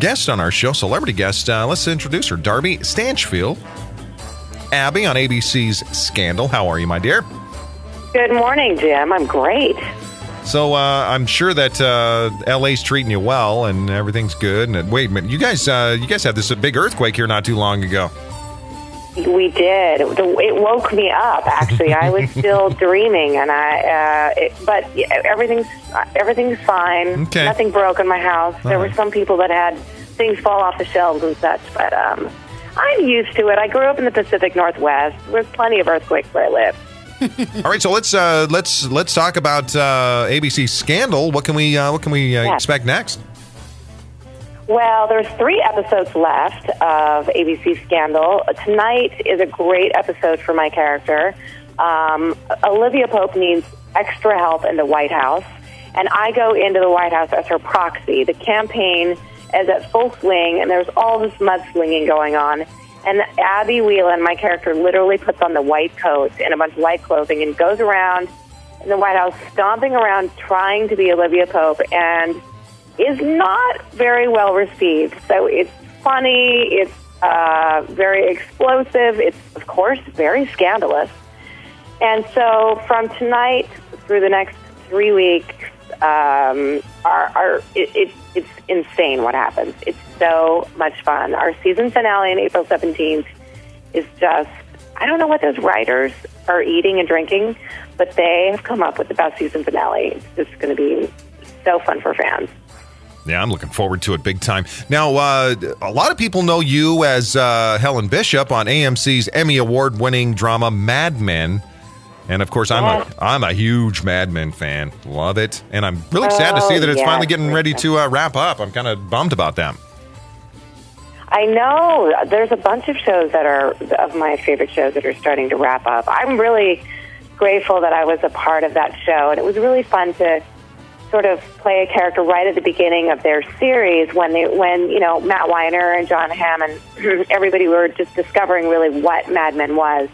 guest on our show, celebrity guest. Let's introduce her. Darby Stanchfield. Abby on ABC's Scandal. How are you, my dear? Good morning, Jim. I'm great. So I'm sure that LA's treating you well and everything's good. And wait a minute, you guys had this big earthquake here not too long ago. We did. It woke me up. Actually, I was still dreaming, and but everything's fine. Okay. Nothing broke in my house. There were some people that had things fall off the shelves and such, but I'm used to it. I grew up in the Pacific Northwest. There's plenty of earthquakes where I live. All right, so let's talk about ABC's Scandal. What can we expect next? Well, there's 3 episodes left of ABC's Scandal. Tonight is a great episode for my character. Olivia Pope needs extra help in the White House, and I go into the White House as her proxy. The campaign is at full swing, and there's all this mudslinging going on. And Abby Whelan, my character, literally puts on the white coat and a bunch of white clothing and goes around in the White House stomping around trying to be Olivia Pope and is not very well received. So it's funny, it's very explosive, it's, of course, very scandalous. And so from tonight through the next 3 weeks, it's insane what happens. It's so much fun. Our season finale on April 17th is just, I don't know what those writers are eating and drinking, but they have come up with the best season finale. It's just going to be so fun for fans. Yeah, I'm looking forward to it big time. Now, a lot of people know you as Helen Bishop on AMC's Emmy Award-winning drama Mad Men. And, of course, I'm a huge Mad Men fan. Love it. And I'm really sad to see that it's finally getting ready to wrap up. I'm kind of bummed about that. I know. There's a bunch of shows that are of my favorite shows that are starting to wrap up. I'm really grateful that I was a part of that show. And it was really fun to sort of play a character right at the beginning of their series when Matt Weiner and John Hamm and everybody were just discovering really what Mad Men was.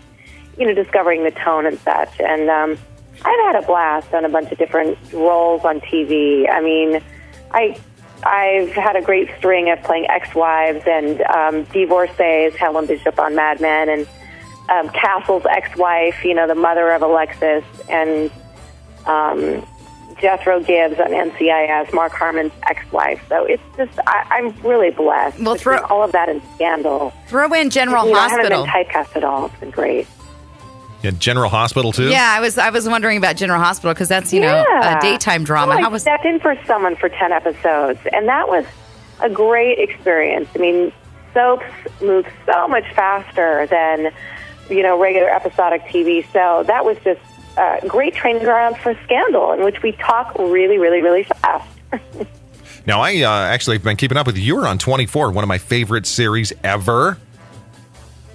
Discovering the tone and such. And I've had a blast on a bunch of different roles on TV. I mean, I've had a great string of playing ex-wives and divorcees, Helen Bishop on Mad Men, and Castle's ex-wife, the mother of Alexis, and Jethro Gibbs on NCIS, Mark Harmon's ex-wife. So it's just, I'm really blessed. Well, throw all of that in Scandal. Throw in General Hospital. I haven't been typecast at all. It's been great. Yeah, General Hospital, too? Yeah, I was wondering about General Hospital because that's, a daytime drama. I stepped in for someone for 10 episodes, and that was a great experience. I mean, soaps move so much faster than, regular episodic TV. So that was just a great training ground for Scandal, in which we talk really, really, really fast. Now, I actually have been keeping up with you. You were on 24, one of my favorite series ever.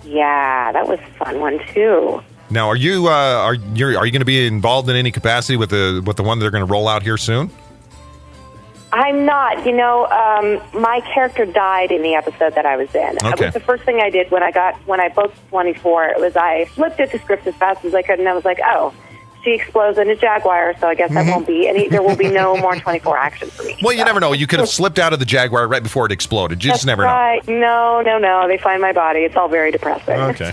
Yeah, that was a fun one, too. Now, are you going to be involved in any capacity with the one they're going to roll out here soon? I'm not. My character died in the episode that I was in. Okay. It was the first thing I did when I booked 24. It was I flipped at the script as fast as I could, and I was like, oh, she explodes in a Jaguar, so I guess that won't be any. There will be no more 24 action for me. Well, you never know. You could have slipped out of the Jaguar right before it exploded. You just never know. No. They find my body. It's all very depressing. Okay.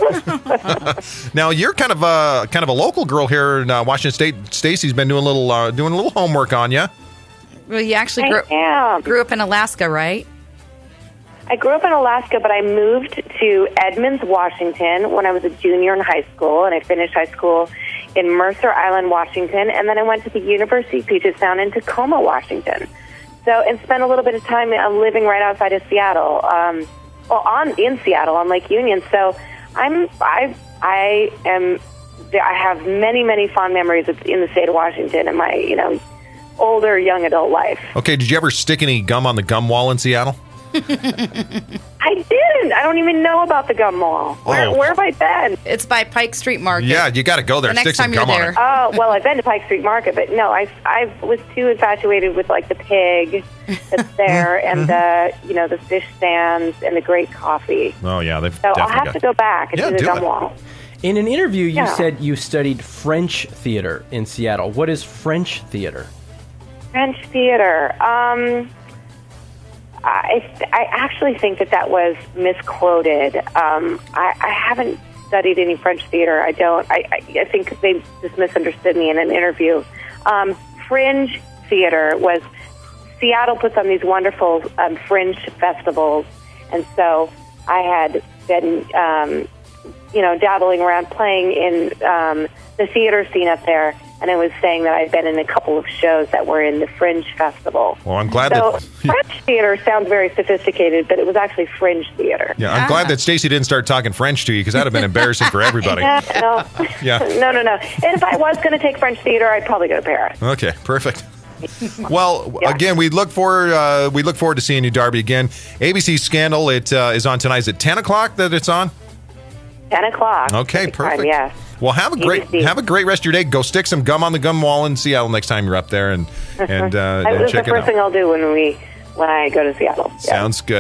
Now you're kind of a local girl here in Washington State. Stacy's been doing a little homework on you. Well, you actually grew up in Alaska, right? I grew up in Alaska, but I moved to Edmonds, Washington when I was a junior in high school, and I finished high school in Mercer Island, Washington, and then I went to the University of Puget Sound in Tacoma, Washington. And spent a little bit of time living right outside of Seattle, in Seattle on Lake Union. So I have many, many fond memories in the state of Washington in my older young adult life. Okay, did you ever stick any gum on the gum wall in Seattle? I didn't. I don't even know about the gum wall. Where have I been? It's by Pike Street Market. Yeah, you got to go there. Next time you're there. Oh, well, I've been to Pike Street Market, but no, I was too infatuated with the pig that's there and the fish stands and the great coffee. Oh yeah, so I'll have to go back and do the gum wall. In an interview, you said you studied French theater in Seattle. What is French theater? French theater. I actually think that was misquoted. I haven't studied any French theater. I don't. I think they just misunderstood me in an interview. Fringe theater was Seattle puts on these wonderful fringe festivals, and so I had been, dabbling around playing in the theater scene up there. And I was saying that I'd been in a couple of shows that were in the Fringe Festival. Well, I'm glad French theater sounds very sophisticated, but it was actually Fringe theater. Yeah, I'm glad that Stacey didn't start talking French to you, because that would have been embarrassing for everybody. No. Yeah. No. And if I was going to take French theater, I'd probably go to Paris. Okay, perfect. Well, again, we look forward to seeing you, Darby, again. ABC Scandal, it is on tonight. Is it 10 o'clock that it's on? 10 o'clock. Okay, perfect. Time, yes. Well, have a great rest of your day. Go stick some gum on the gum wall in Seattle next time you're up there, and That's check the it out. first thing I'll do when I go to Seattle. Sounds good.